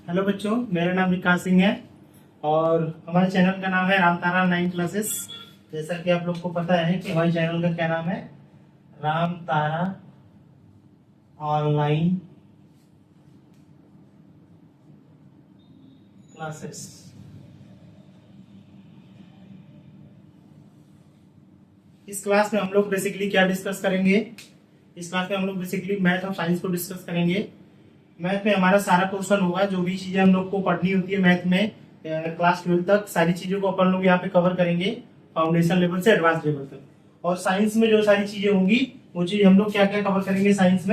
Hello बच्चों, मेरा नाम विकास सिंह है और हमारे चैनल का नाम है रामतारा 9 क्लासेस। जैसा कि आप लोग को पता है कि हमारे चैनल का क्या नाम है, रामतारा ऑनलाइन क्लासेस। इस क्लास में हम लोग बेसिकली क्या डिस्कस करेंगे? इस क्लास में हम लोग बेसिकली मैथ और साइंस को डिस्कस करेंगे। मैथ में हमारा सारा क्वेश्चन होगा, जो भी चीजें हम लोग को पढ़नी होती है मैथ में क्लास 12 तक, सारी चीजों को अपन लोग यहाँ पे कवर करेंगे, फाउंडेशन लेवल से एडवांस लेवल तक। और साइंस में जो सारी चीजें होंगी वो चीज हम लोग क्या क्या कवर करेंगे साइंस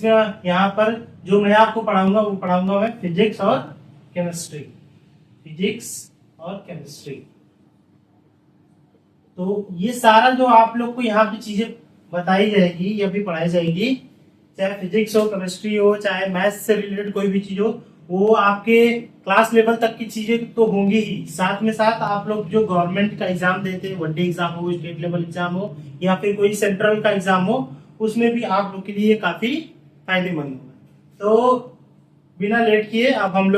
में यहाँ पर जो मैं आपको पढ़ाऊंगा वो पढ़ाऊंगा मैं फिजिक्स और केमिस्ट्री। तो ये सारा जो आप लोग को यहाँ पे चीजें बताई जाएगी या फिर पढ़ाई जाएगी, चाहे फिजिक्स हो, केमिस्ट्री हो, चाहे मैथ्स से रिलेटेड कोई भी चीज हो, वो आपके क्लास लेवल तक की चीजें तो होंगी ही। साथ में साथ आप लोग जो गवर्नमेंट का एग्जाम देते हैं, वनडे एग्जाम हो, स्टेट लेवल एग्जाम हो या फिर कोई सेंट्रल का एग्जाम हो, उसमें भी आप लोग के लिए काफी फायदेमंद होगा। तो बिना लेट किए अब हम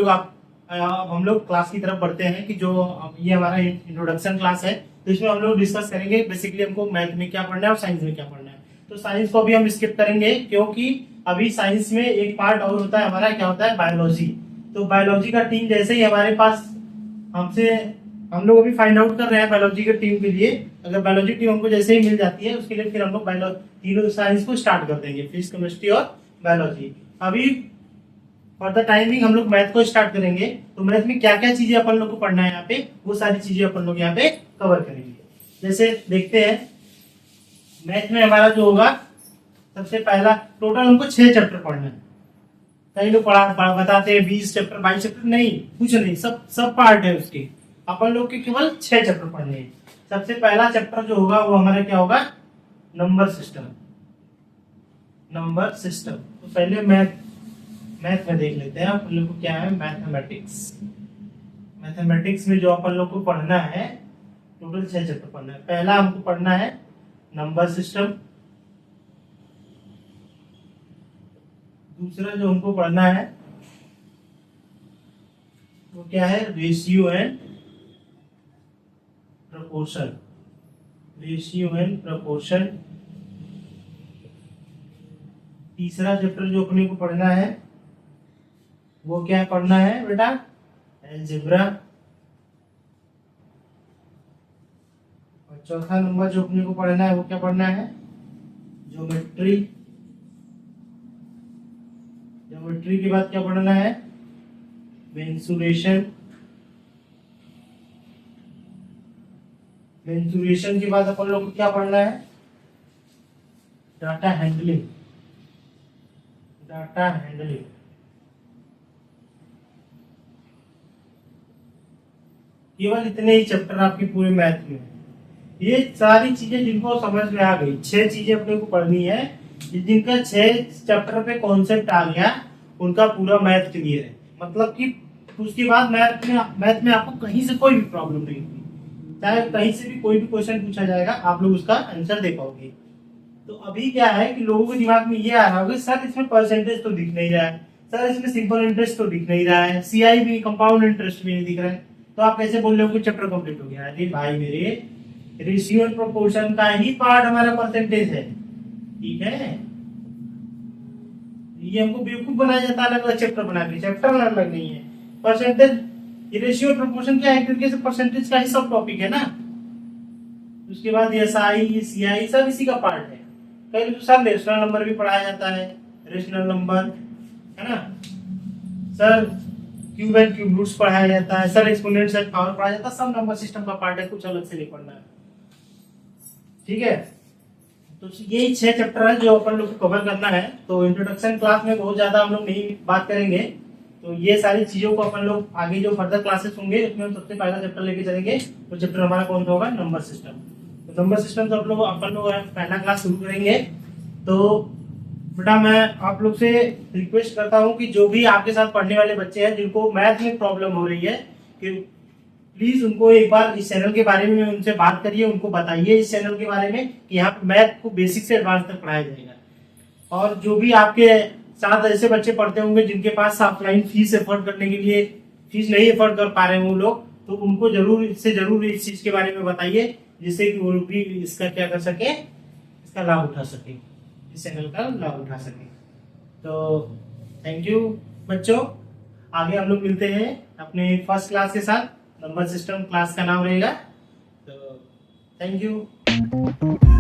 लोग क्लास की तरफ बढ़ते हैं कि जो ये हमारा इंट्रोडक्शन क्लास है, तो इसमें हम लोग डिस्कस करेंगे बेसिकली हमको मैथ में क्या पढ़ना है और साइंस में क्या पढ़ना है। तो साइंस को भी हम स्किप करेंगे क्योंकि अभी साइंस में एक पार्ट और होता है हमारा, क्या होता है, बायोलॉजी। तो बायोलॉजी का टीम जैसे ही हमारे पास हम लोग अभी फाइंड आउट कर रहे हैं बायोलॉजी की टीम के लिए। अगर बायोलॉजी टीम हमको जैसे ही मिल जाती है, उसके लिए फिर हम लोग तीनों साइंस को स्टार्ट कर देंगे, फिजिक्स, केमिस्ट्री और बायोलॉजी। अभी फॉर द टाइमिंग हम लोग मैथ को स्टार्ट करेंगे। तो मैथ में क्या क्या चीजें अपन लोग को पढ़ना है यहाँ पे, वो सारी चीजें अपन लोग यहाँ पे कवर करेंगे। जैसे देखते हैं मैथ में हमारा जो होगा, सबसे पहला टोटल हमको 6 चैप्टर पढ़ना है। कई लोग बताते हैं 20 चैप्टर 22 चैप्टर, नहीं, कुछ नहीं, सब पार्ट है उसके। अपन लोग के केवल 6 चैप्टर पढ़ने हैं। सबसे पहला चैप्टर जो होगा वो हमारा क्या होगा, नंबर सिस्टम। तो पहले मैथ में देख लेते हैं अपन लोग को क्या है, मैथमेटिक्स में जो अपन लोग को पढ़ना है, टोटल 6 चैप्टर पढ़ना है। पहला हमको पढ़ना है नंबर सिस्टम। दूसरा जो हमको पढ़ना है वो क्या है, रेशियो एंड प्रपोर्शन। तीसरा चैप्टर जो अपने को पढ़ना है वो क्या पढ़ना है बेटा, अलजेब्रा। और चौथा नंबर जो अपने को पढ़ना है वो क्या पढ़ना है, ज्योमेट्री के बाद क्या पढ़ना है, मेंसुरेशन के बाद अपन लोग को क्या पढ़ना है, डाटा हैंडलिंग। केवल इतने ही चैप्टर आपके पूरे मैथ में। ये सारी चीजें जिनको समझ में आ गई, 6 चीजें अपने को पढ़नी है, जिनका 6 चैप्टर पे कॉन्सेप्ट आ गया, उनका पूरा मैथ क्लियर है। मतलब कि उसके बाद मैथ में आपको कहीं से कोई भी प्रॉब्लम नहीं होगी, चाहे कहीं से भी कोई भी क्वेश्चन पूछा जाएगा, आप लोग उसका आंसर दे पाओगे। तो अभी क्या है कि लोगों के दिमाग में ये आ रहा होगा, सर इसमें परसेंटेज तो दिख नहीं रहा है, सर इसमें सिंपल इंटरेस्ट तो दिख नहीं रहा है, सीआई भी, कंपाउंड इंटरेस्ट भी नहीं दिख रहा है, तो आप कैसे बोल रहे हो कि चैप्टर कंप्लीट हो गया? अरे भाई मेरे, रेशियो एंड प्रोपोर्शन का ही पार्ट हमारा परसेंटेज है, ठीक है। ये हमको बेवकूफ बनाया जाता है अलग अलग चैप्टर बना के, चैप्टर अलग नहीं है। परसेंटेज, रेशियो प्रोपोर्शन क्या है, क्योंकि परसेंटेज का ही सब टॉपिक है ना। उसके बाद एसआई, सीआई सब इसी का पार्ट है। कई तो सर रेशनल नंबर भी पढ़ाया जाता है, रेशनल नंबर है ना sir, cube and cube roots पढ़ाया जाता है सर, एक्सपोनेंट्स एंड पावर पढ़ाया जाता है, सब नंबर सिस्टम का पार्ट है, कुछ अलग से नहीं पढ़ना है, ठीक है। तो यही 6 चैप्टर है जो अपन लोग को कवर करना है। तो इंट्रोडक्शन क्लास में बहुत ज्यादा हम लोग नहीं बात करेंगे, तो ये सारी चीजों को अपन लोग आगे जो फर्दर क्लासेस होंगे उसमें हम सबसे पहला चैप्टर लेके चलेंगे। वो चैप्टर हमारा कौन सा होगा, नंबर सिस्टम। तो नंबर सिस्टम तो अपन लोग पहला क्लास शुरू करेंगे। तो बेटा मैं आप लोग से रिक्वेस्ट करता हूँ कि जो भी आपके साथ पढ़ने वाले बच्चे हैं जिनको मैथ में प्रॉब्लम हो रही है, कि प्लीज उनको एक बार इस चैनल के बारे में उनसे बात करिए, उनको बताइए इस चैनल के बारे में कि यहाँ पे मैथ को बेसिक से एडवांस तक पढ़ाया जाएगा। और जो भी आपके साथ ऐसे बच्चे पढ़ते होंगे जिनके पास ऑफलाइन फीस अफोर्ड करने के लिए फीस नहीं अफोर्ड कर पा रहे हैं वो लोग, तो उनको जरूर इस चीज के बारे में बताइए, जिससे कि वो भी इसका क्या कर सके, इसका लाभ उठा सके, इस चैनल का लाभ उठा सके। तो थैंक यू बच्चों, आगे हम लोग मिलते हैं अपने फर्स्ट क्लास के साथ। नंबर सिस्टम क्लास का नाम रहेगा। तो थैंक यू।